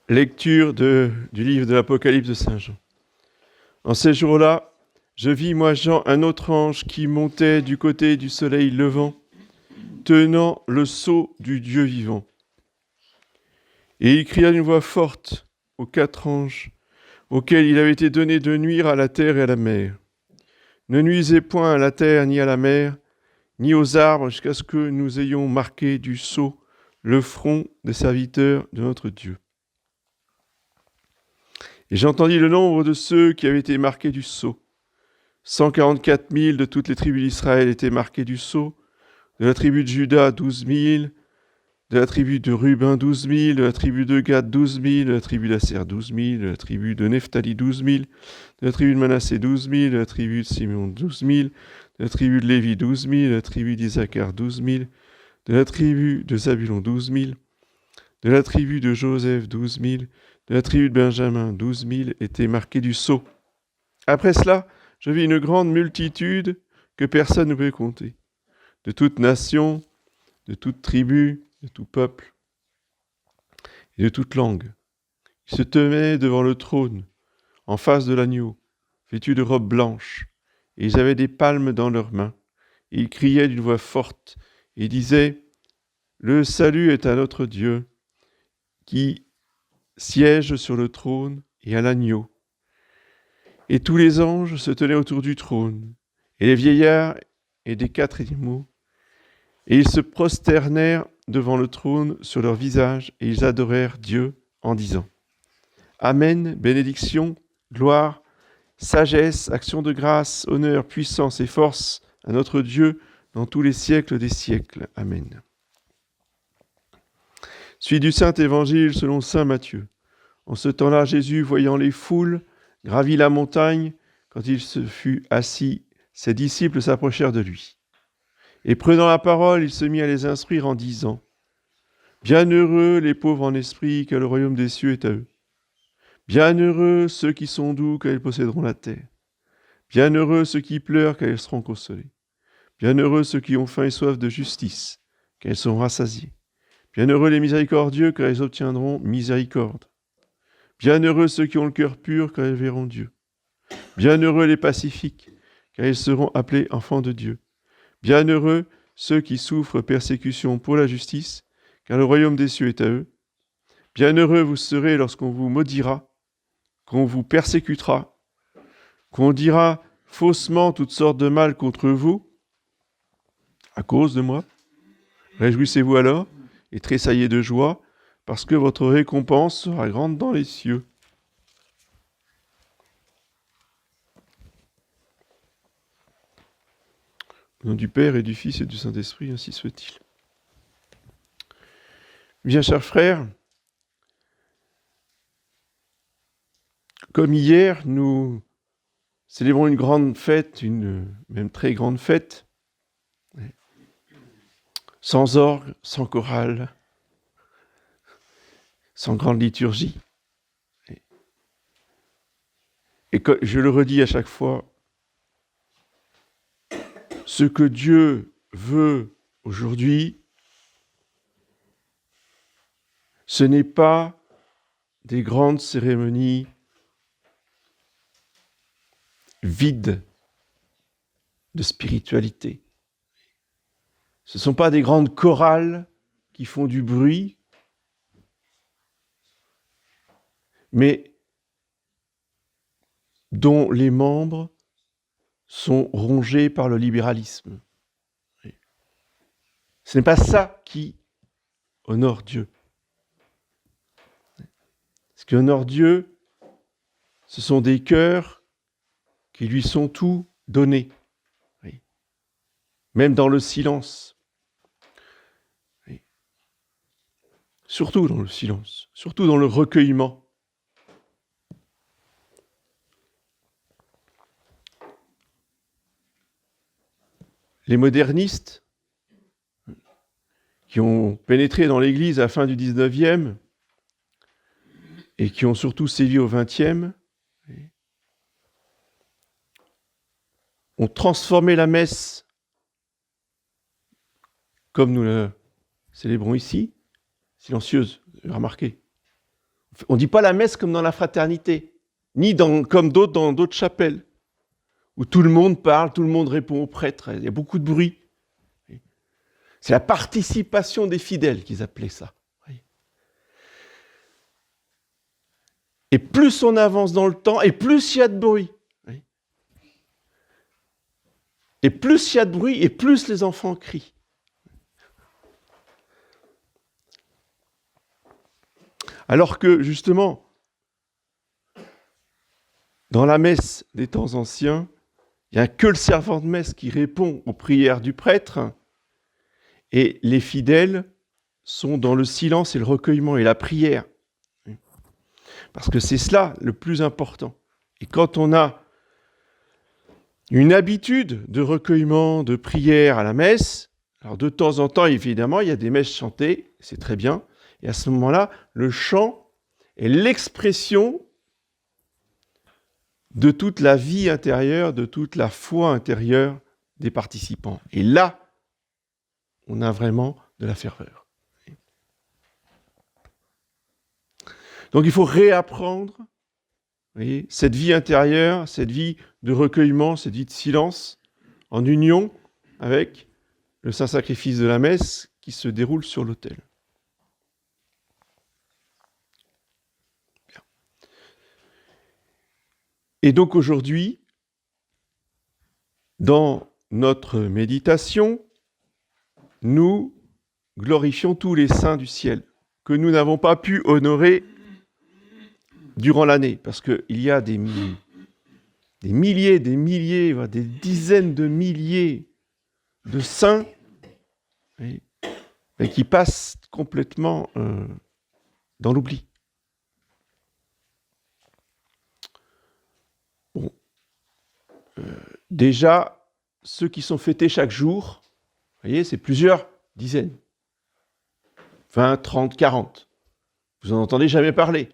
Lecture du livre de l'Apocalypse de Saint Jean. En ces jours-là, je vis, moi Jean, un autre ange qui montait du côté du soleil levant, tenant le sceau du Dieu vivant. Et il cria d'une voix forte aux 4 anges, auxquels il avait été donné de nuire à la terre et à la mer. Ne nuisez point à la terre ni à la mer, ni aux arbres, jusqu'à ce que nous ayons marqué du sceau le front des serviteurs de notre Dieu. Et j'entendis le nombre de ceux qui avaient été marqués du sceau. 144 000 de toutes les tribus d'Israël étaient marqués du sceau. De la tribu de Juda, 12 000. De la tribu de Ruben, 12 000. De la tribu de Gad, 12 000. De la tribu d'Asser, 12 000. De la tribu de Nephtali, 12 000. De la tribu de Manassé, 12 000. De la tribu de Simeon, 12 000. De la tribu de Lévi, 12 000. De la tribu d'Isaacar, 12 000. De la tribu de Zabulon, 12 000. De la tribu de Joseph, 12 000. De la tribu de Benjamin, 12 000 étaient marqués du sceau. Après cela, je vis une grande multitude que personne ne pouvait compter, de toute nation, de toute tribu, de tout peuple et de toute langue. Ils se tenaient devant le trône, en face de l'agneau, vêtus de robes blanches, et ils avaient des palmes dans leurs mains. Et ils criaient d'une voix forte et disaient : « Le salut est à notre Dieu, qui siège sur le trône et à l'agneau. » Et tous les anges se tenaient autour du trône, et les vieillards et des 4 animaux, et ils se prosternèrent devant le trône sur leur visage, et ils adorèrent Dieu en disant : Amen, bénédiction, gloire, sagesse, action de grâce, honneur, puissance et force à notre Dieu dans tous les siècles des siècles. Amen. Suite du Saint Évangile selon saint Matthieu. En ce temps-là, Jésus, voyant les foules, gravit la montagne. Quand il se fut assis, ses disciples s'approchèrent de lui. Et prenant la parole, il se mit à les instruire en disant : Bienheureux les pauvres en esprit, car le royaume des cieux est à eux. Bienheureux ceux qui sont doux, car ils posséderont la terre. Bienheureux ceux qui pleurent, car ils seront consolés. Bienheureux ceux qui ont faim et soif de justice, car ils seront rassasiés. Bienheureux les miséricordieux, car ils obtiendront miséricorde. Bienheureux ceux qui ont le cœur pur, car ils verront Dieu. Bienheureux les pacifiques, car ils seront appelés enfants de Dieu. Bienheureux ceux qui souffrent persécution pour la justice, car le royaume des cieux est à eux. Bienheureux vous serez lorsqu'on vous maudira, qu'on vous persécutera, qu'on dira faussement toutes sortes de mal contre vous, à cause de moi. Réjouissez-vous alors et tressaillez de joie, parce que votre récompense sera grande dans les cieux. Au nom du Père et du Fils et du Saint-Esprit, ainsi soit-il. Bien, chers frères, comme hier, nous célébrons une grande fête, une même très grande fête, sans orgue, sans chorale, sans grande liturgie. Et que je le redis à chaque fois, ce que Dieu veut aujourd'hui, ce n'est pas des grandes cérémonies vides de spiritualité. Ce ne sont pas des grandes chorales qui font du bruit, mais dont les membres sont rongés par le libéralisme. Ce n'est pas ça qui honore Dieu. Ce qui honore Dieu, ce sont des cœurs qui lui sont tout donnés, même dans le silence. Surtout dans le silence, surtout dans le recueillement. Les modernistes qui ont pénétré dans l'Église à la fin du 19e et qui ont surtout sévi au 20e, ont transformé la messe, comme nous la célébrons ici, silencieuse, remarquez. On ne dit pas la messe comme dans la fraternité, ni comme d'autres dans d'autres chapelles, où tout le monde parle, tout le monde répond au prêtre, il y a beaucoup de bruit. C'est la participation des fidèles qu'ils appelaient ça. Et plus on avance dans le temps, et plus il y a de bruit. Et plus il y a de bruit, et plus les enfants crient. Alors que, justement, dans la messe des temps anciens, il n'y a que le servant de messe qui répond aux prières du prêtre, et les fidèles sont dans le silence et le recueillement et la prière. Parce que c'est cela le plus important. Et quand on a une habitude de recueillement, de prière à la messe, alors de temps en temps, évidemment, il y a des messes chantées, c'est très bien, et à ce moment-là, le chant est l'expression de toute la vie intérieure, de toute la foi intérieure des participants. Et là, on a vraiment de la ferveur. Donc il faut réapprendre, vous voyez, cette vie intérieure, cette vie de recueillement, cette vie de silence, en union avec le saint sacrifice de la messe qui se déroule sur l'autel. Et donc aujourd'hui, dans notre méditation, nous glorifions tous les saints du ciel que nous n'avons pas pu honorer durant l'année, parce qu'il y a des milliers, des dizaines de milliers de saints et qui passent complètement dans l'oubli. Bon. Déjà, ceux qui sont fêtés chaque jour, vous voyez, c'est plusieurs dizaines. 20, 30, 40. Vous n'en entendez jamais parler.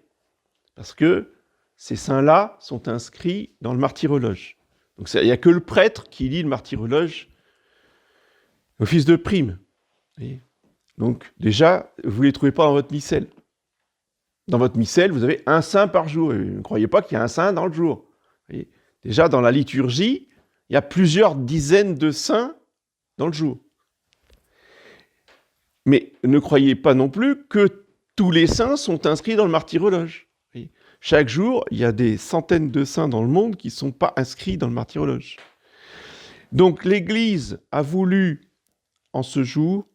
Parce que ces saints-là sont inscrits dans le martyrologe. Donc il n'y a que le prêtre qui lit le martyrologe, office de prime. Donc déjà, vous ne les trouvez pas dans votre missel. Dans votre missel, vous avez un saint par jour. Et ne croyez pas qu'il y a un saint dans le jour. Déjà, dans la liturgie, il y a plusieurs dizaines de saints dans le jour. Mais ne croyez pas non plus que tous les saints sont inscrits dans le martyrologe. Chaque jour, il y a des centaines de saints dans le monde qui ne sont pas inscrits dans le martyrologe. Donc l'Église a voulu, en ce jour,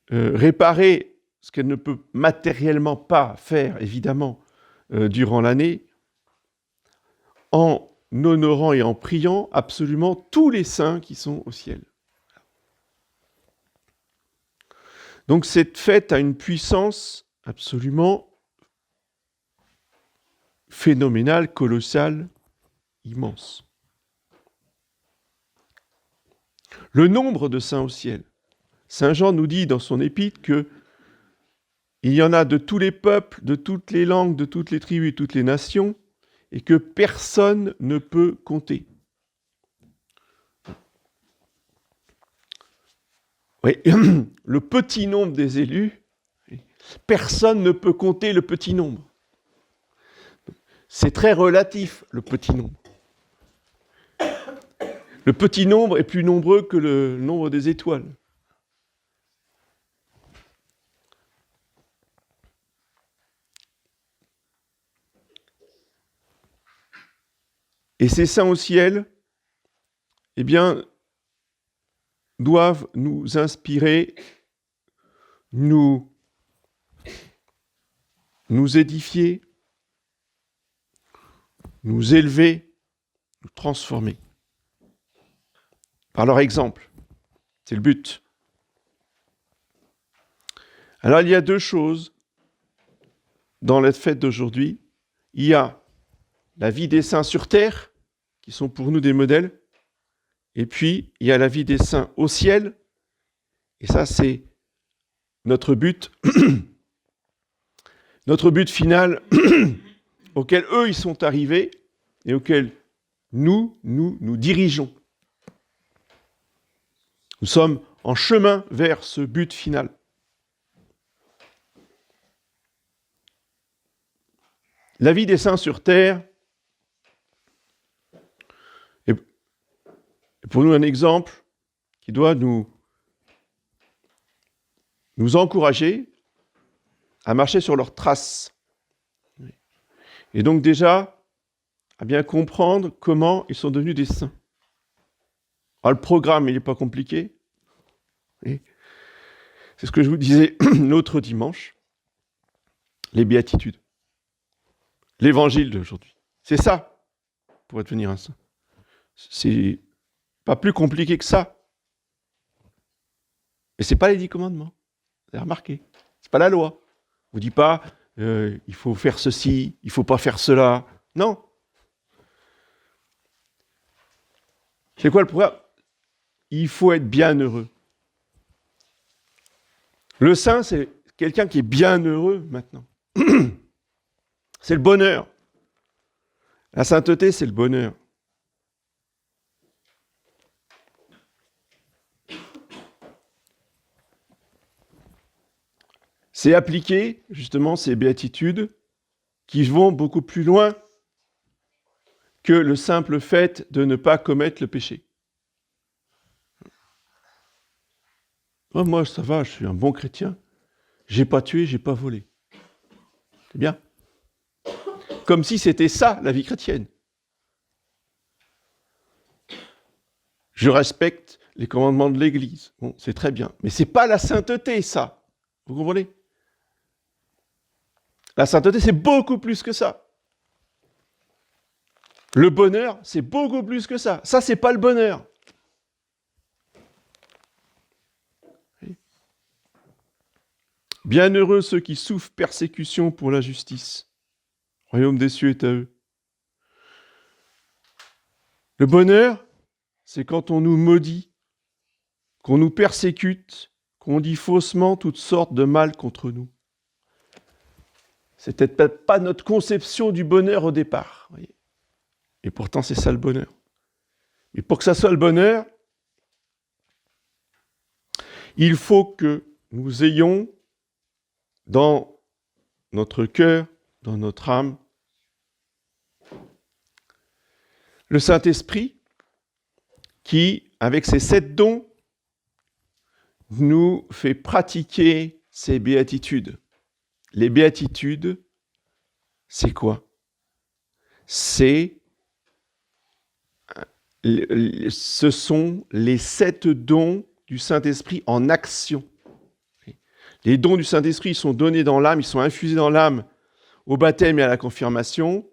réparer ce qu'elle ne peut matériellement pas faire, évidemment, durant l'année, en honorant et en priant absolument tous les saints qui sont au ciel. Donc cette fête a une puissance absolument phénoménale, colossale, immense. Le nombre de saints au ciel. Saint Jean nous dit dans son épître que il y en a de tous les peuples, de toutes les langues, de toutes les tribus, de toutes les nations, et que personne ne peut compter. Oui, le petit nombre des élus, personne ne peut compter le petit nombre. C'est très relatif, le petit nombre. Le petit nombre est plus nombreux que le nombre des étoiles. Et ces saints au ciel, eh bien, doivent nous inspirer, nous édifier, nous élever, nous transformer. Par leur exemple. C'est le but. Alors, il y a deux choses dans la fête d'aujourd'hui. Il y a la vie des saints sur terre, qui sont pour nous des modèles, et puis il y a la vie des saints au ciel, et ça c'est notre but, notre but final auquel eux ils sont arrivés et auquel nous dirigeons. Nous sommes en chemin vers ce but final. La vie des saints sur terre est pour nous un exemple qui doit nous encourager à marcher sur leurs traces. Et donc déjà, à bien comprendre comment ils sont devenus des saints. Alors, le programme, il n'est pas compliqué. Et c'est ce que je vous disais l'autre dimanche. Les béatitudes. L'évangile d'aujourd'hui. C'est ça pour devenir un saint. C'est pas plus compliqué que ça. Mais c'est pas les 10 commandements. Vous avez remarqué. C'est pas la loi. On vous dit pas il faut faire ceci, il faut pas faire cela. Non. C'est quoi le programme? Il faut être bienheureux. Le saint, c'est quelqu'un qui est bienheureux maintenant. C'est le bonheur. La sainteté, c'est le bonheur. C'est appliquer justement ces béatitudes qui vont beaucoup plus loin que le simple fait de ne pas commettre le péché. Oh, moi, ça va, je suis un bon chrétien. J'ai pas tué, j'ai pas volé. C'est bien. Comme si c'était ça, la vie chrétienne. Je respecte les commandements de l'Église. Bon, c'est très bien. Mais c'est pas la sainteté, ça. Vous comprenez? La sainteté, c'est beaucoup plus que ça. Le bonheur, c'est beaucoup plus que ça. Ça, c'est pas le bonheur. Bienheureux ceux qui souffrent persécution pour la justice. Le royaume des cieux est à eux. Le bonheur, c'est quand on nous maudit, qu'on nous persécute, qu'on dit faussement toutes sortes de mal contre nous. C'est peut-être pas notre conception du bonheur au départ. Voyez. Et pourtant, c'est ça le bonheur. Et pour que ça soit le bonheur, il faut que nous ayons dans notre cœur, dans notre âme, le Saint-Esprit qui, avec ses 7 dons, nous fait pratiquer ces béatitudes. Les béatitudes, c'est quoi? Ce sont les 7 dons du Saint-Esprit en action. Les dons du Saint-Esprit sont donnés dans l'âme, ils sont infusés dans l'âme au baptême et à la confirmation.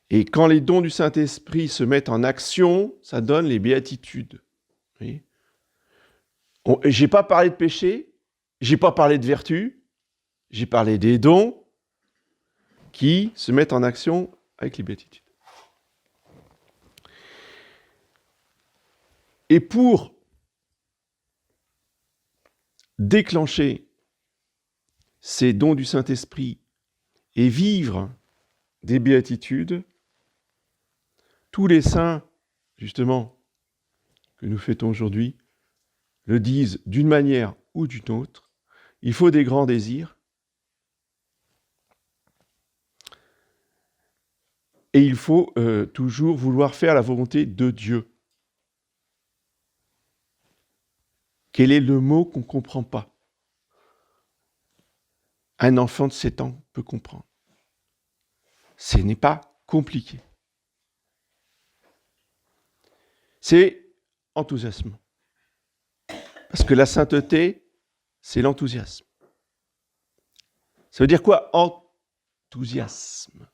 Et quand les dons du Saint-Esprit se mettent en action, ça donne les béatitudes. Je n'ai pas parlé de péché, je n'ai pas parlé de vertu, j'ai parlé des dons qui se mettent en action avec les béatitudes. Et pour déclencher ces dons du Saint-Esprit et vivre des béatitudes, tous les saints, justement, que nous fêtons aujourd'hui, le disent d'une manière ou d'une autre. Il faut des grands désirs. Et il faut toujours vouloir faire la volonté de Dieu. Quel est le mot qu'on ne comprend pas? Un enfant de 7 ans peut comprendre. Ce n'est pas compliqué. C'est enthousiasme. Parce que la sainteté, c'est l'enthousiasme. Ça veut dire quoi, enthousiasme?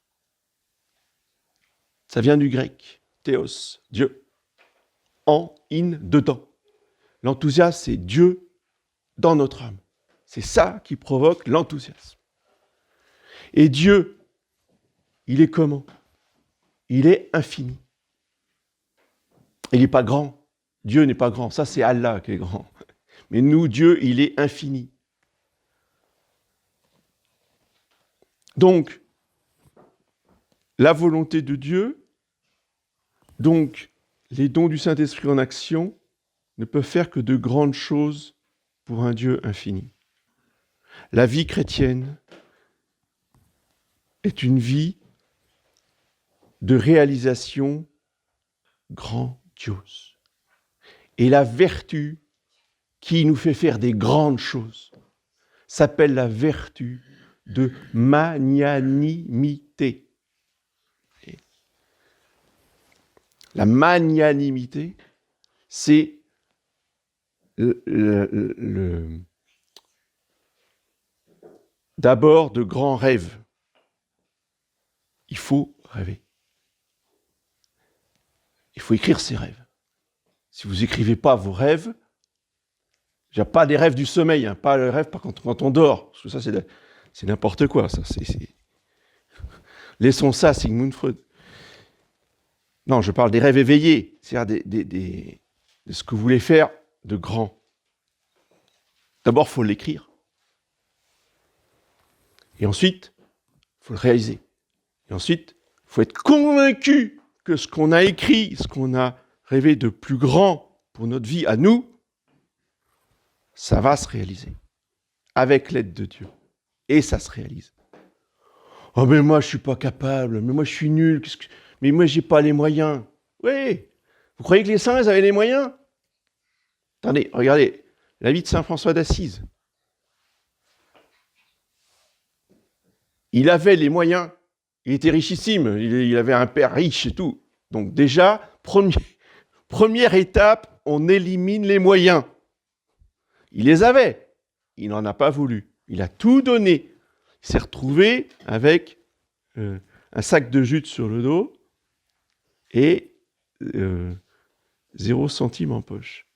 Ça vient du grec, théos, Dieu. En, in, dedans. L'enthousiasme, c'est Dieu dans notre âme. C'est ça qui provoque l'enthousiasme. Et Dieu, il est comment? Il est infini. Il n'est pas grand. Dieu n'est pas grand. Ça, c'est Allah qui est grand. Mais nous, Dieu, il est infini. Donc, la volonté de Dieu, donc les dons du Saint-Esprit en action, ne peuvent faire que de grandes choses pour un Dieu infini. La vie chrétienne est une vie de réalisation grandiose. Et la vertu qui nous fait faire des grandes choses s'appelle la vertu de magnanimité. La magnanimité, c'est d'abord de grands rêves. Il faut rêver. Il faut écrire ses rêves. Si vous n'écrivez pas vos rêves, il n'y a pas des rêves du sommeil, hein, pas le rêve quand on dort, parce que ça c'est n'importe quoi. Ça, Laissons ça à Sigmund Freud. Non, je parle des rêves éveillés, c'est-à-dire de ce que vous voulez faire de grand. D'abord, il faut l'écrire. Et ensuite, il faut le réaliser. Et ensuite, il faut être convaincu que ce qu'on a écrit, ce qu'on a rêvé de plus grand pour notre vie à nous, ça va se réaliser. Avec l'aide de Dieu. Et ça se réalise. Oh, mais moi, je ne suis pas capable. Mais moi, je suis nul. Mais moi, je n'ai pas les moyens. Oui. Vous croyez que les saints, ils avaient les moyens? Attendez, regardez. La vie de saint François d'Assise. Il avait les moyens. Il était richissime. Il avait un père riche et tout. Donc déjà, première étape, on élimine les moyens. Il les avait. Il n'en a pas voulu. Il a tout donné. Il s'est retrouvé avec un sac de jute sur le dos et 0 centime en poche.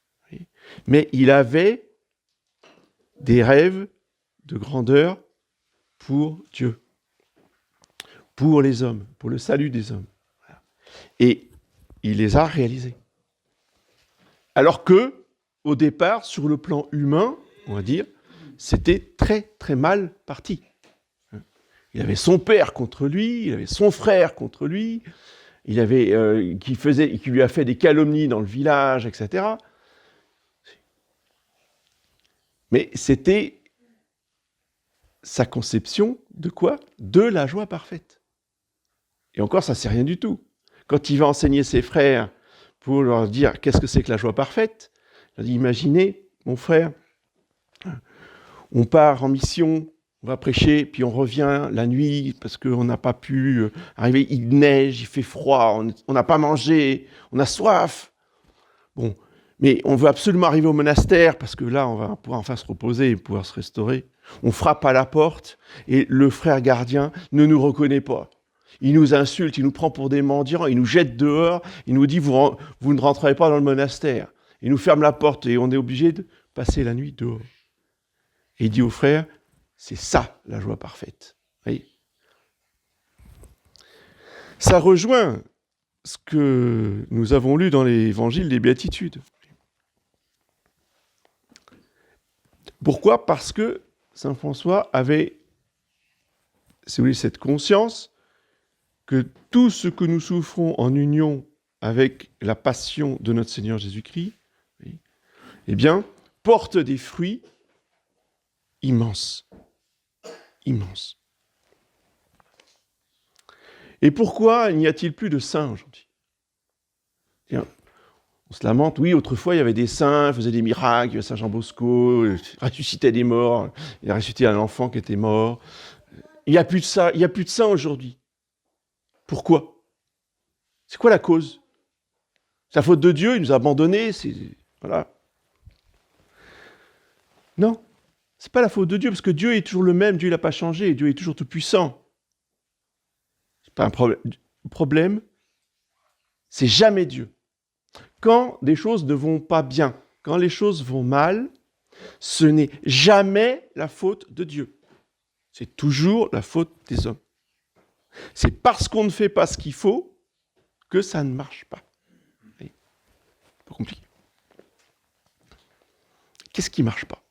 Mais il avait des rêves de grandeur pour Dieu, pour les hommes, pour le salut des hommes. Et il les a réalisés. Alors que, au départ, sur le plan humain, on va dire, c'était très très mal parti. Il avait son père contre lui, il avait son frère contre lui, il avait qui lui a fait des calomnies dans le village, etc. Mais c'était sa conception de quoi? De la joie parfaite. Et encore, ça c'est rien du tout. Quand il va enseigner ses frères pour leur dire qu'est-ce que c'est que la joie parfaite, il leur dit imaginez, mon frère, on part en mission, on va prêcher, puis on revient la nuit parce qu'on n'a pas pu arriver, il neige, il fait froid, on n'a pas mangé, on a soif. Bon, mais on veut absolument arriver au monastère parce que là, on va pouvoir enfin se reposer et pouvoir se restaurer. On frappe à la porte et le frère gardien ne nous reconnaît pas. Il nous insulte, il nous prend pour des mendiants, il nous jette dehors, il nous dit vous ne rentrerez pas dans le monastère. Il nous ferme la porte et on est obligé de passer la nuit dehors. Et il dit au frère, c'est ça la joie parfaite. Voyez, ça rejoint ce que nous avons lu dans l'évangile des Béatitudes. Pourquoi? Parce que saint François avait, si vous voulez, cette conscience que tout ce que nous souffrons en union avec la passion de notre Seigneur Jésus-Christ, eh bien, porte des fruits immenses. Immenses. Et pourquoi n'y a-t-il plus de saints aujourd'hui? On se lamente, oui, autrefois il y avait des saints, faisaient des miracles, il y avait Saint Jean Bosco, ressuscitait des morts, il a ressuscité un enfant qui était mort. Il n'y a plus de ça, il n'y a plus de saints aujourd'hui. Pourquoi? C'est quoi la cause? C'est la faute de Dieu, il nous a abandonnés, voilà. Non, c'est pas la faute de Dieu, parce que Dieu est toujours le même, Dieu n'a pas changé, Dieu est toujours tout puissant. C'est pas un problème. Le problème, c'est jamais Dieu. Quand des choses ne vont pas bien, quand les choses vont mal, ce n'est jamais la faute de Dieu. C'est toujours la faute des hommes. C'est parce qu'on ne fait pas ce qu'il faut que ça ne marche pas. C'est pas compliqué. Qu'est-ce qui ne marche pas?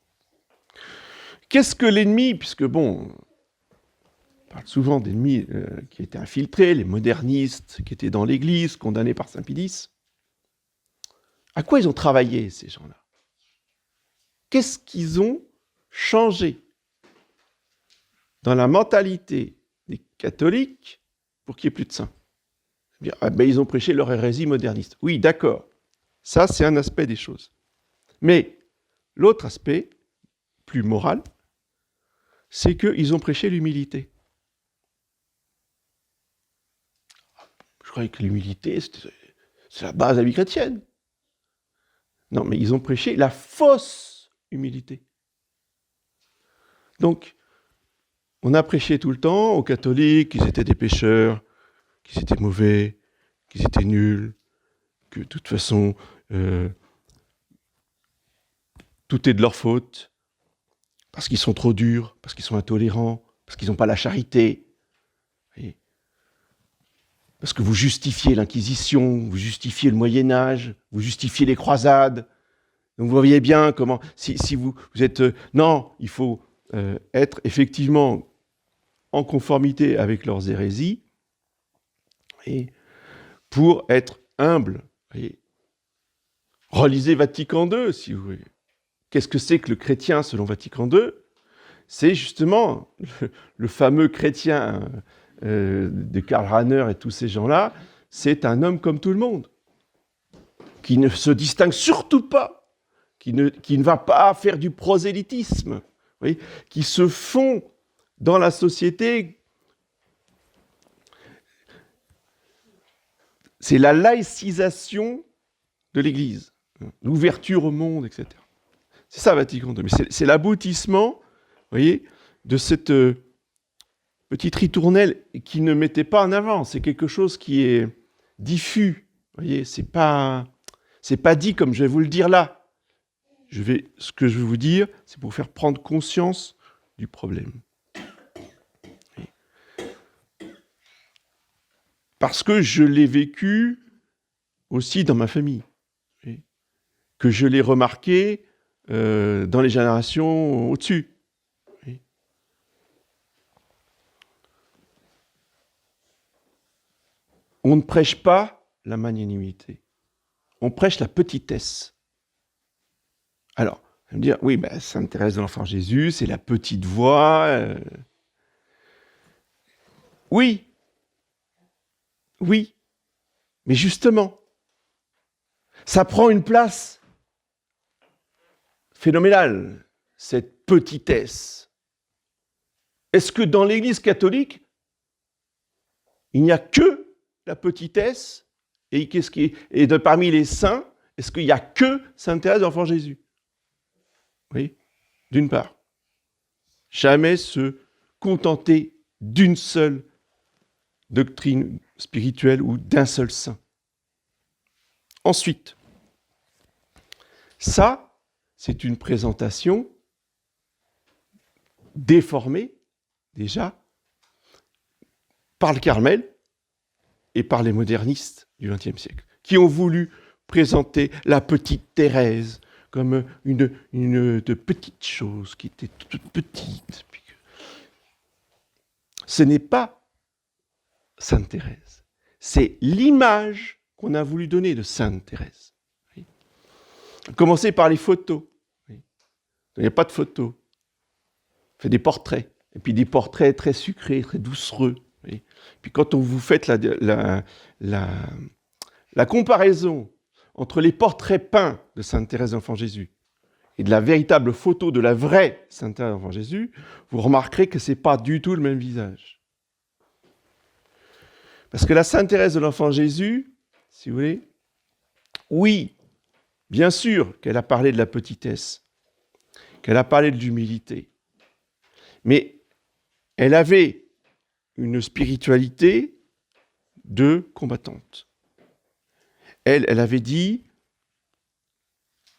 Qu'est-ce que l'ennemi, puisque bon, on parle souvent d'ennemis qui étaient infiltrés, les modernistes qui étaient dans l'Église, condamnés par Saint Pie. À quoi ils ont travaillé, ces gens-là? Qu'est-ce qu'ils ont changé dans la mentalité des catholiques pour qu'il n'y ait plus de saints. Ils ont prêché leur hérésie moderniste. Oui, d'accord. Ça, c'est un aspect des choses. Mais l'autre aspect, plus moral, c'est qu'ils ont prêché l'humilité. Je croyais que l'humilité, c'est la base de la vie chrétienne. Non, mais ils ont prêché la fausse humilité. Donc, on a prêché tout le temps aux catholiques qu'ils étaient des pécheurs, qu'ils étaient mauvais, qu'ils étaient nuls, que de toute façon, tout est de leur faute, parce qu'ils sont trop durs, parce qu'ils sont intolérants, parce qu'ils n'ont pas la charité. Et parce que vous justifiez l'Inquisition, vous justifiez le Moyen-Âge, vous justifiez les croisades. Donc vous voyez bien comment, si vous êtes... non, il faut être effectivement en conformité avec leurs hérésies, et pour être humble. Et relisez Vatican II, si vous voulez. Qu'est-ce que c'est que le chrétien selon Vatican II ? C'est justement le fameux chrétien de Karl Rahner et tous ces gens-là, c'est un homme comme tout le monde, qui ne se distingue surtout pas, qui ne va pas faire du prosélytisme, oui, qui se fond dans la société. C'est la laïcisation de l'Église, l'ouverture au monde, etc. C'est ça Vatican II, mais c'est l'aboutissement, vous voyez, de cette petite ritournelle qui ne mettait pas en avant. C'est quelque chose qui est diffus, vous voyez, c'est pas dit comme je vais vous le dire là. Ce que je vais vous dire, c'est pour faire prendre conscience du problème. Parce que je l'ai vécu aussi dans ma famille, que je l'ai remarqué dans les générations au-dessus. On ne prêche pas la magnanimité, on prêche la petitesse. Alors, vous allez me dire, oui, Sainte Thérèse de l'Enfant Jésus, c'est la petite voix. Oui, mais justement, ça prend une place phénoménale, cette petitesse. Est-ce que dans l'Église catholique, il n'y a que la petitesse et parmi les saints, est-ce qu'il n'y a que Sainte Thérèse de l'Enfant Jésus ? Oui, d'une part. Jamais se contenter d'une seule doctrine spirituelle ou d'un seul saint. Ensuite, ça, c'est une présentation déformée, déjà, par le Carmel et par les modernistes du XXe siècle, qui ont voulu présenter la petite Thérèse comme une de petites choses qui était toute petite. Ce n'est pas Sainte Thérèse, c'est l'image qu'on a voulu donner de Sainte Thérèse. Commencez par les photos. Il n'y a pas de photos. On fait des portraits, et puis des portraits très sucrés, très doucereux. Puis quand vous faites la comparaison entre les portraits peints de Sainte Thérèse de l'Enfant Jésus et de la véritable photo de la vraie Sainte Thérèse de l'Enfant Jésus, vous remarquerez que ce n'est pas du tout le même visage. Parce que la Sainte Thérèse de l'Enfant Jésus, si vous voulez, oui, bien sûr qu'elle a parlé de la petitesse, qu'elle a parlé de l'humilité, mais elle avait une spiritualité de combattante. Elle avait dit,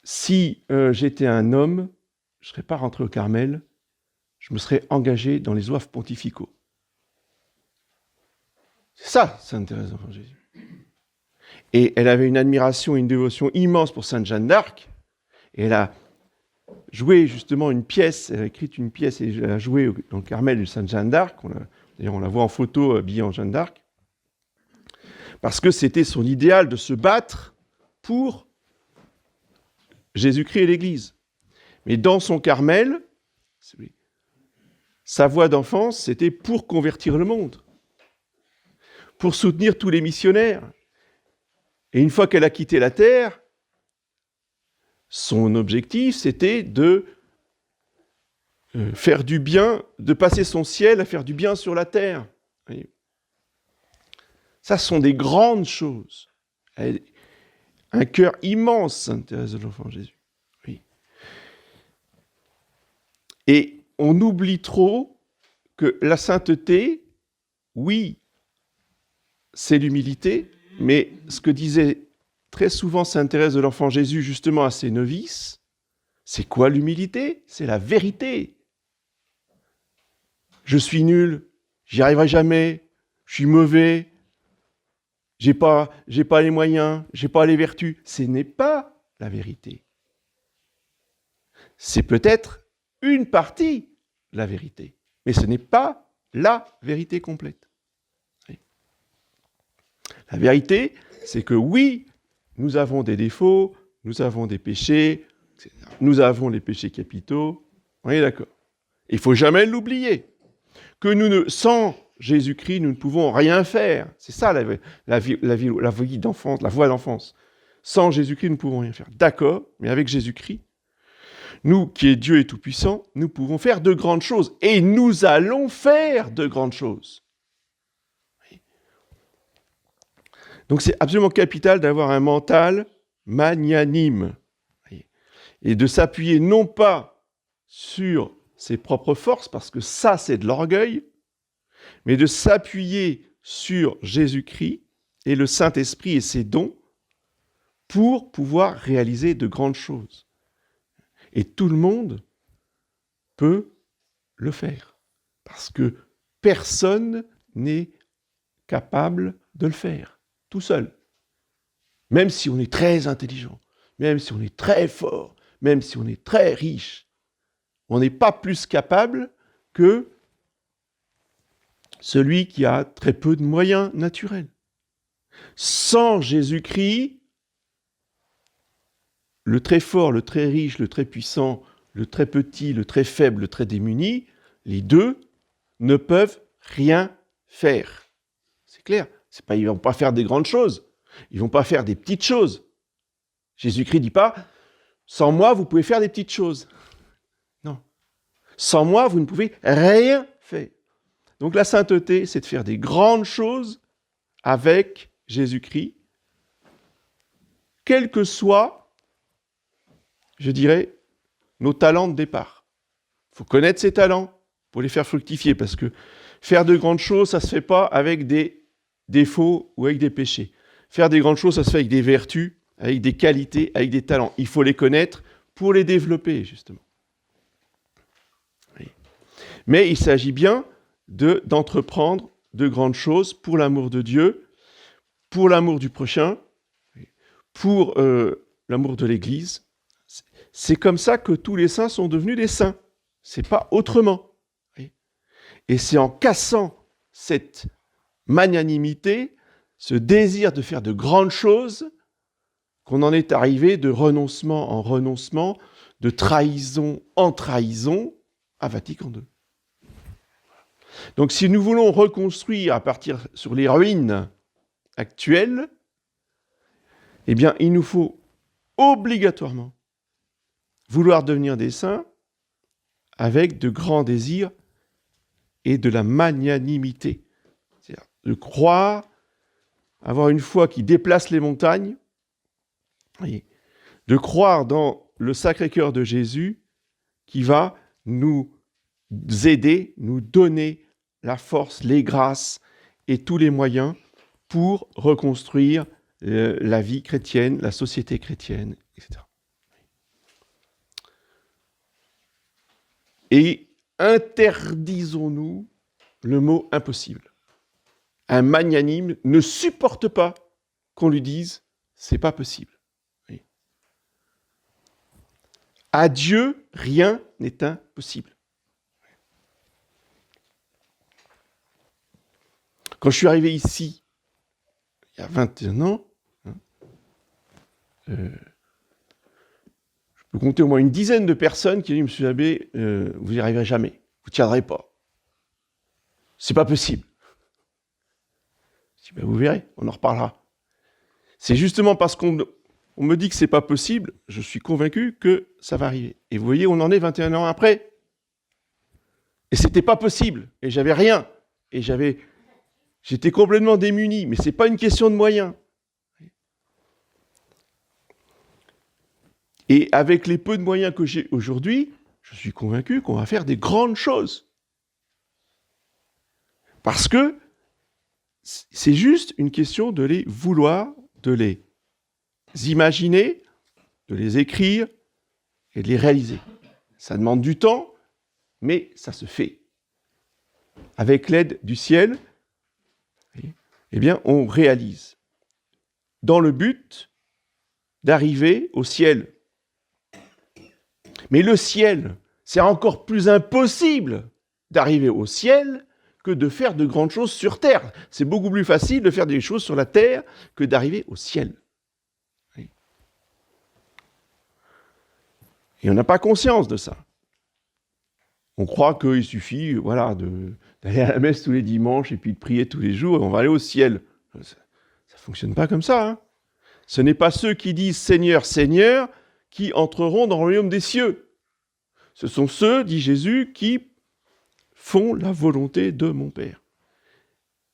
si j'étais un homme, je ne serais pas rentré au Carmel, je me serais engagé dans les oeuvres pontificaux. C'est ça, Sainte Thérèse de l'Enfant Jésus. Et elle avait une admiration et une dévotion immense pour Sainte Jeanne d'Arc, et elle a joué justement une pièce, elle a écrit une pièce et elle a joué dans le Carmel de Sainte Jeanne d'Arc, d'ailleurs on la voit en photo habillée en Jeanne d'Arc, parce que c'était son idéal de se battre pour Jésus-Christ et l'Église. Mais dans son Carmel, Sa voix d'enfance, c'était pour convertir le monde, pour soutenir tous les missionnaires. Et une fois qu'elle a quitté la terre, son objectif, c'était de faire du bien, de passer son ciel à faire du bien sur la terre. Ça, ce sont des grandes choses. Un cœur immense, Sainte Thérèse de l'Enfant Jésus. Oui. Et on oublie trop que la sainteté, oui, c'est l'humilité, mais ce que disait très souvent Sainte Thérèse de l'Enfant Jésus, justement à ses novices, c'est quoi l'humilité? C'est la vérité. Je suis nul, j'y arriverai jamais, je suis mauvais, j'ai pas les moyens, j'ai pas les vertus. Ce n'est pas la vérité. C'est peut-être une partie de la vérité, mais ce n'est pas la vérité complète. La vérité, c'est que oui, nous avons des défauts, nous avons des péchés, nous avons les péchés capitaux, on est d'accord. Il ne faut jamais l'oublier. Sans Jésus-Christ, nous ne pouvons rien faire. C'est ça la vie d'enfance, la voie d'enfance. Sans Jésus-Christ, nous ne pouvons rien faire. D'accord, mais avec Jésus-Christ, nous, qui est Dieu et Tout-Puissant, nous pouvons faire de grandes choses. Et nous allons faire de grandes choses. Donc c'est absolument capital d'avoir un mental magnanime. Et de s'appuyer non pas sur ses propres forces, parce que ça, c'est de l'orgueil, mais de s'appuyer sur Jésus-Christ et le Saint-Esprit et ses dons pour pouvoir réaliser de grandes choses. Et tout le monde peut le faire, parce que personne n'est capable de le faire, tout seul. Même si on est très intelligent, même si on est très fort, même si on est très riche, on n'est pas plus capable que celui qui a très peu de moyens naturels. Sans Jésus-Christ, le très fort, le très riche, le très puissant, le très petit, le très faible, le très démuni, les deux ne peuvent rien faire. C'est clair. Ils ne vont pas faire des grandes choses. Ils ne vont pas faire des petites choses. Jésus-Christ ne dit pas « Sans moi, vous pouvez faire des petites choses ». Non. Sans moi, vous ne pouvez rien faire. Donc la sainteté, c'est de faire des grandes choses avec Jésus-Christ, quels que soient, je dirais, nos talents de départ. Il faut connaître ses talents pour les faire fructifier, parce que faire de grandes choses, ça ne se fait pas avec des défauts ou avec des péchés. Faire des grandes choses, ça se fait avec des vertus, avec des qualités, avec des talents. Il faut les connaître pour les développer, justement. Oui. Mais il s'agit bien d'entreprendre de grandes choses pour l'amour de Dieu, pour l'amour du prochain, pour l'amour de l'Église. C'est comme ça que tous les saints sont devenus des saints. C'est pas autrement. Et c'est en cassant cette magnanimité, ce désir de faire de grandes choses, qu'on en est arrivé de renoncement en renoncement, de trahison en trahison à Vatican II. Donc si nous voulons reconstruire à partir sur les ruines actuelles, eh bien il nous faut obligatoirement vouloir devenir des saints avec de grands désirs et de la magnanimité. C'est-à-dire de croire, avoir une foi qui déplace les montagnes, de croire dans le Sacré-Cœur de Jésus qui va nous aider, nous donner la force, les grâces et tous les moyens pour reconstruire la vie chrétienne, la société chrétienne, etc. Et interdisons-nous le mot impossible. Un magnanime ne supporte pas qu'on lui dise « c'est pas possible ». À Dieu, rien n'est impossible. Quand je suis arrivé ici, il y a 21 ans, je peux compter au moins une dizaine de personnes qui ont dit « Monsieur l'abbé, vous n'y arriverez jamais, vous ne tiendrez pas. c'est pas possible. Je dis, ben vous verrez, on en reparlera. C'est justement parce qu'on me dit que c'est pas possible, je suis convaincu que ça va arriver. Et vous voyez, on en est 21 ans après. Et c'était pas possible. Et j'avais rien. Et j'étais complètement démuni. Mais c'est pas une question de moyens. Et avec les peu de moyens que j'ai aujourd'hui, je suis convaincu qu'on va faire des grandes choses. Parce que c'est juste une question de les vouloir, de les imaginer, de les écrire et de les réaliser. Ça demande du temps, mais ça se fait. Avec l'aide du ciel, eh bien, on réalise. Dans le but d'arriver au ciel. Mais le ciel, c'est encore plus impossible d'arriver au ciel que de faire de grandes choses sur terre. C'est beaucoup plus facile de faire des choses sur la terre que d'arriver au ciel. Et on n'a pas conscience de ça. On croit qu'il suffit d'aller à la messe tous les dimanches et puis de prier tous les jours et on va aller au ciel. Ça ne fonctionne pas comme ça. Hein. Ce n'est pas ceux qui disent « Seigneur, Seigneur » qui entreront dans le royaume des cieux. Ce sont ceux, dit Jésus, qui font la volonté de mon Père.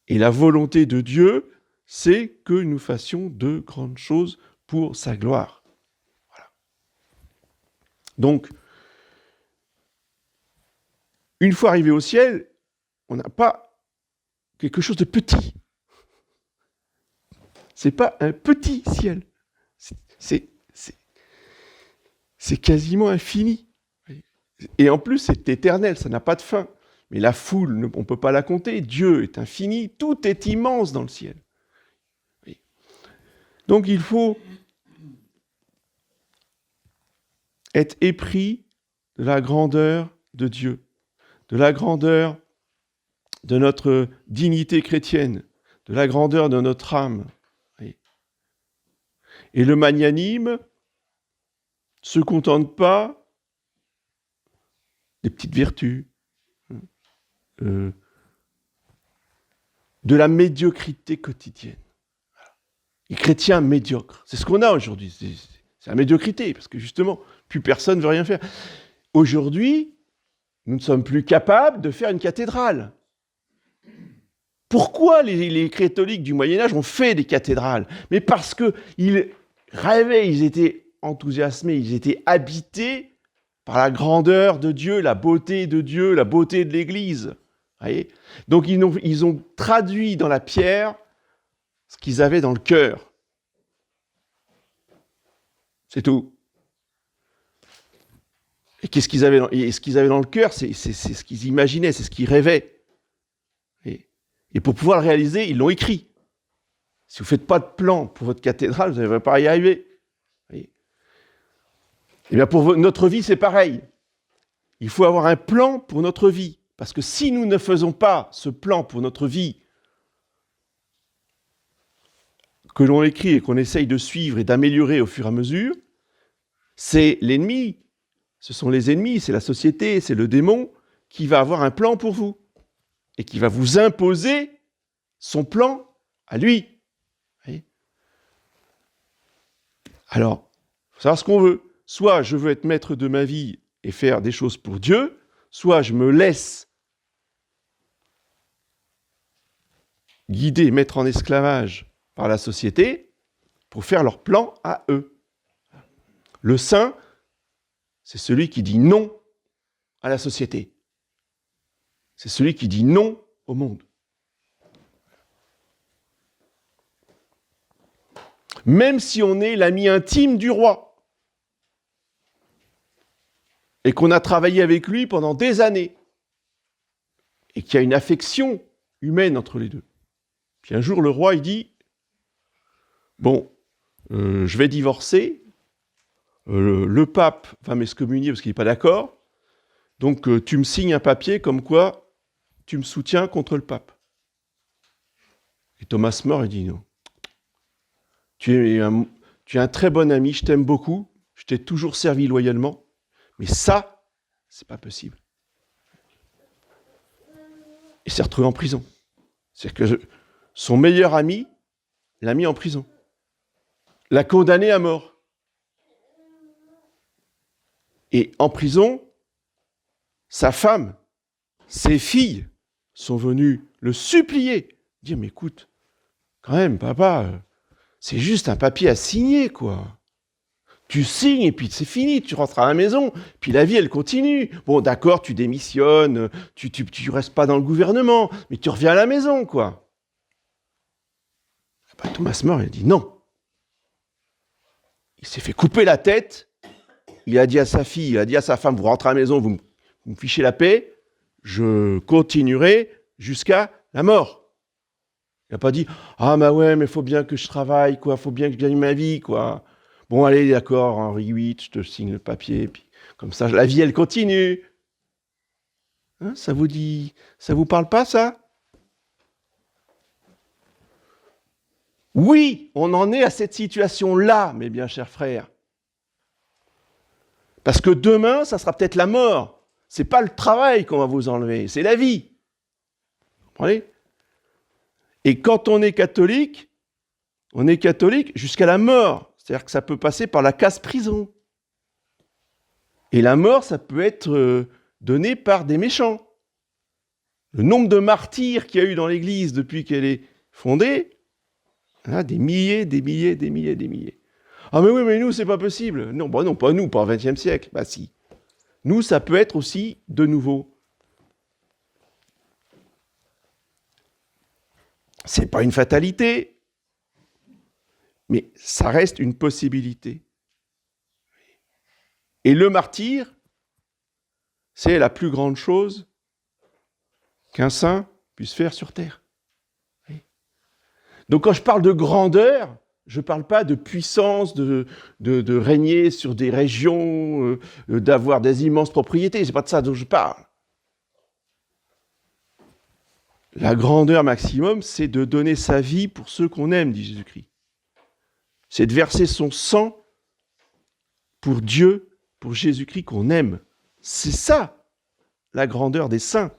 Et la volonté de Dieu, c'est que nous fassions de grandes choses pour sa gloire. Voilà. Donc, une fois arrivé au ciel, on n'a pas quelque chose de petit. C'est pas un petit ciel. C'est quasiment infini. Et en plus, c'est éternel, ça n'a pas de fin. Mais la foule, on ne peut pas la compter. Dieu est infini, tout est immense dans le ciel. Donc il faut être épris de la grandeur de Dieu, de la grandeur de notre dignité chrétienne, de la grandeur de notre âme. Et le magnanime ne se contente pas des petites vertus, de la médiocrité quotidienne. Les chrétiens médiocres, c'est ce qu'on a aujourd'hui, c'est la médiocrité, parce que justement, plus personne ne veut rien faire. Aujourd'hui, nous ne sommes plus capables de faire une cathédrale. Pourquoi les catholiques du Moyen-Âge ont fait des cathédrales? Mais parce qu'ils rêvaient, ils étaient enthousiasmés, ils étaient habités par la grandeur de Dieu, la beauté de l'Église. Voyez, donc ils ont traduit dans la pierre ce qu'ils avaient dans le cœur. C'est tout. Et qu'est-ce qu'ils avaient dans le cœur, c'est ce qu'ils imaginaient, c'est ce qu'ils rêvaient. Et pour pouvoir le réaliser, ils l'ont écrit. Si vous ne faites pas de plan pour votre cathédrale, vous n'allez pas y arriver. Et bien pour notre vie, c'est pareil. Il faut avoir un plan pour notre vie. Parce que si nous ne faisons pas ce plan pour notre vie, que l'on écrit et qu'on essaye de suivre et d'améliorer au fur et à mesure, c'est l'ennemi, ce sont les ennemis, c'est la société, c'est le démon qui va avoir un plan pour vous et qui va vous imposer son plan à lui. Alors, il faut savoir ce qu'on veut. Soit je veux être maître de ma vie et faire des choses pour Dieu, soit je me laisse guider, mettre en esclavage par la société pour faire leur plan à eux. Le saint, c'est celui qui dit non à la société. C'est celui qui dit non au monde. Même si on est l'ami intime du roi et qu'on a travaillé avec lui pendant des années et qu'il y a une affection humaine entre les deux. Puis un jour, le roi, il dit « Bon, je vais divorcer, le pape va m'excommunier parce qu'il n'est pas d'accord, donc tu me signes un papier comme quoi tu me soutiens contre le pape. » Et Thomas More, il dit « Non, tu es un très bon ami, je t'aime beaucoup, je t'ai toujours servi loyalement, mais ça, c'est pas possible. » il s'est retrouvé en prison. C'est-à-dire que son meilleur ami l'a mis en prison, l'a condamné à mort. Et en prison, sa femme, ses filles sont venues le supplier, dire mais écoute, quand même, papa, c'est juste un papier à signer, quoi. Tu signes et puis c'est fini, tu rentres à la maison, puis la vie elle continue. Bon d'accord, tu démissionnes, tu restes pas dans le gouvernement, mais tu reviens à la maison, quoi. Bah, Thomas More, il a dit non. Il s'est fait couper la tête, il a dit à sa fille, il a dit à sa femme, vous rentrez à la maison, vous me fichez la paix, je continuerai jusqu'à la mort. Il n'a pas dit « Ah, bah ouais, mais il faut bien que je travaille, quoi, faut bien que je gagne ma vie, quoi. Bon, allez, d'accord, Henri VIII, je te signe le papier, puis comme ça, la vie, elle continue. » Hein, ça vous parle pas, ça? Oui, on en est à cette situation-là, mes bien chers frères. Parce que demain, ça sera peut-être la mort. C'est pas le travail qu'on va vous enlever, c'est la vie. Vous comprenez? Et quand on est catholique jusqu'à la mort. C'est-à-dire que ça peut passer par la casse-prison. Et la mort, ça peut être donné par des méchants. Le nombre de martyrs qu'il y a eu dans l'Église depuis qu'elle est fondée, hein, des milliers. Ah mais oui, mais nous, c'est pas possible. Non, bah non, pas nous, pas au XXe siècle. Bah si. Nous, ça peut être aussi de nouveau. C'est pas une fatalité, mais ça reste une possibilité. Et le martyr, c'est la plus grande chose qu'un saint puisse faire sur terre. Donc quand je parle de grandeur, je ne parle pas de puissance, de régner sur des régions, d'avoir des immenses propriétés, c'est pas de ça dont je parle. La grandeur maximum, c'est de donner sa vie pour ceux qu'on aime, dit Jésus-Christ. C'est de verser son sang pour Dieu, pour Jésus-Christ qu'on aime. C'est ça, la grandeur des saints.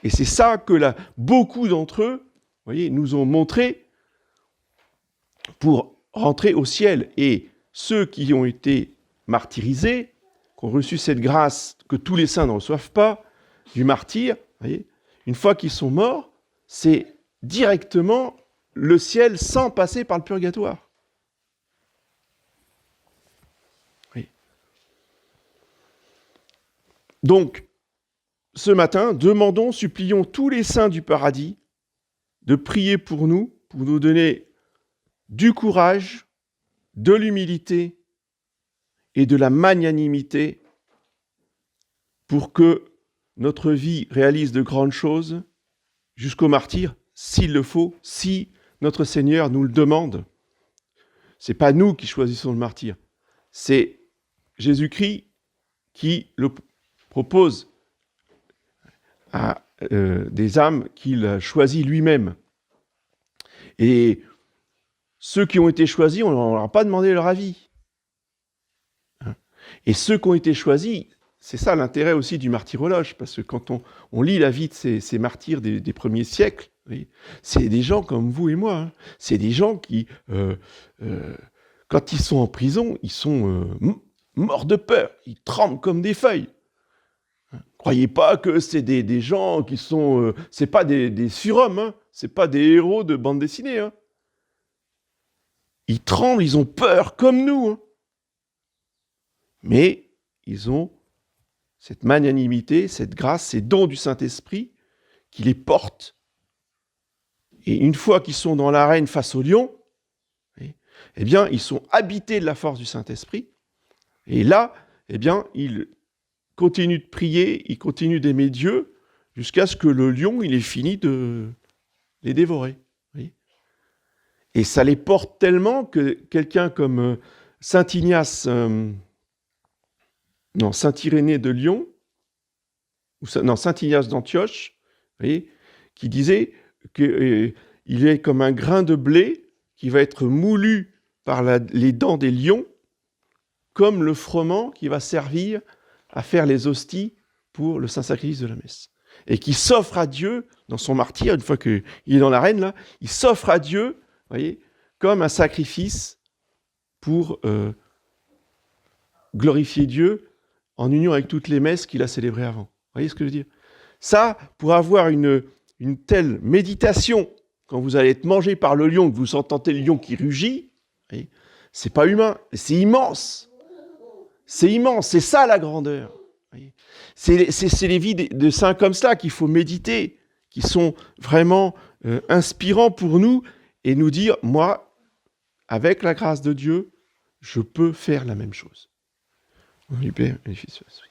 Et c'est ça que beaucoup d'entre eux, vous voyez, nous ont montré pour rentrer au ciel. Et ceux qui ont été martyrisés, qui ont reçu cette grâce que tous les saints ne reçoivent pas, du martyr, vous voyez, une fois qu'ils sont morts, c'est directement le ciel sans passer par le purgatoire. Oui. Donc, ce matin, demandons, supplions tous les saints du paradis de prier pour nous donner du courage, de l'humilité et de la magnanimité pour que notre vie réalise de grandes choses jusqu'au martyre, s'il le faut, si notre Seigneur nous le demande. Ce n'est pas nous qui choisissons le martyr, c'est Jésus-Christ qui le propose à des âmes qu'il choisit lui-même. Et ceux qui ont été choisis, on ne leur a pas demandé leur avis. Et ceux qui ont été choisis, c'est ça l'intérêt aussi du martyrologe, parce que quand on lit la vie de ces martyrs des premiers siècles, c'est des gens comme vous et moi. Hein. C'est des gens qui, quand ils sont en prison, ils sont morts de peur. Ils tremblent comme des feuilles. Croyez pas que c'est des gens qui sont... c'est pas des surhommes, hein. C'est pas des héros de bande dessinée. Hein. Ils tremblent, ils ont peur comme nous. Hein. Mais ils ont cette magnanimité, cette grâce, ces dons du Saint-Esprit qui les portent. Et une fois qu'ils sont dans l'arène face au lion, eh bien, ils sont habités de la force du Saint-Esprit. Et là, eh bien, ils continuent de prier, ils continuent d'aimer Dieu jusqu'à ce que le lion, il ait fini de les dévorer. Et ça les porte tellement que quelqu'un comme Saint Ignace... Saint Irénée de Lyon, Saint Ignace d'Antioche, qui disait qu'il est comme un grain de blé qui va être moulu par les dents des lions, comme le froment qui va servir à faire les hosties pour le Saint-Sacrifice de la messe. et qui s'offre à Dieu dans son martyre, une fois qu'il est dans l'arène, là, il s'offre à Dieu, voyez, comme un sacrifice pour glorifier Dieu en union avec toutes les messes qu'il a célébrées avant. Vous voyez ce que je veux dire? Ça, pour avoir une telle méditation, quand vous allez être mangé par le lion, que vous entendez le lion qui rugit, voyez, c'est pas humain, c'est immense. C'est immense, c'est ça la grandeur. Voyez, c'est les vies de saints comme ça qu'il faut méditer, qui sont vraiment inspirants pour nous et nous dire, moi, avec la grâce de Dieu, je peux faire la même chose. Au nom du Père et du Fils et de l'Esprit.